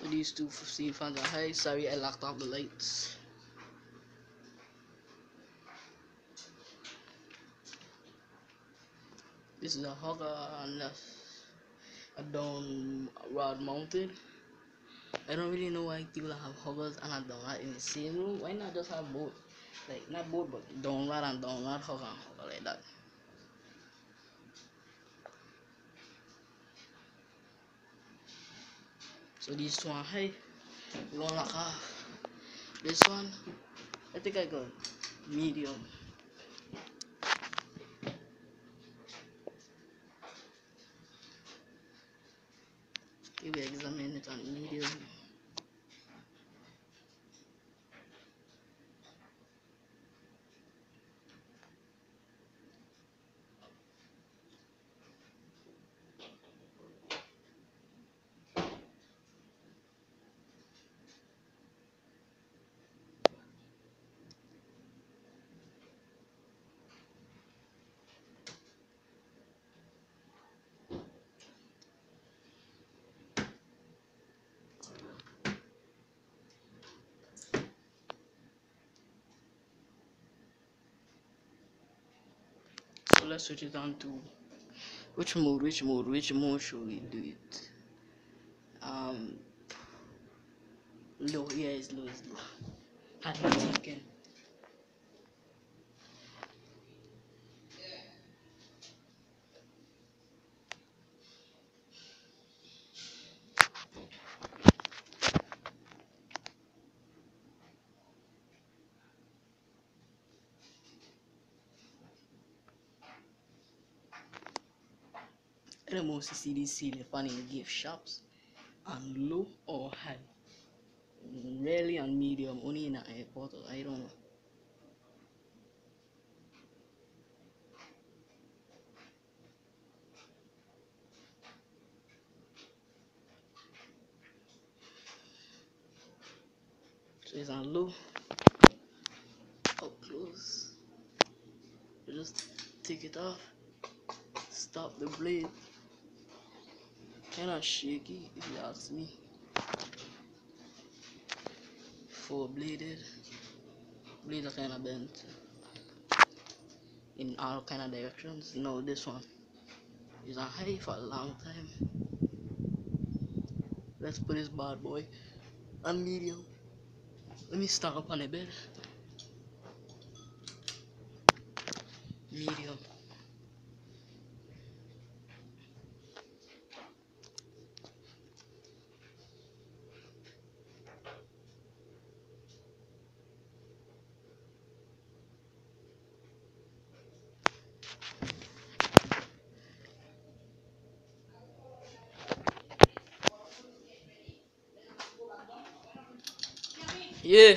So these two 15 fans are high. Sorry, I locked off the lights. This is a hugger and a down rod mounted. I don't really know why people have huggers and a down rod in the same room. Why not just have both? Like not both, but down rod and down rod, hugger and hugger like that. So these two are high. We're gonna lock off this one. I think I got medium. Maybe examine it on medium. So let's switch it on to which mode should we do it? Low, yeah, it's low, Had me thinking. I don't mostly see these ceiling fan in gift shops on low or high. Rarely on medium, only in an airport or I don't know. So it's on low, up close. You just take it off, stop the blade. Kinda shaky if you ask me. Four bladed. Blades are kinda bent in all kind of directions. No, this one is on high for a long time. Let's put this bad boy on medium. Let me start up on the bed. Medium. Yeah.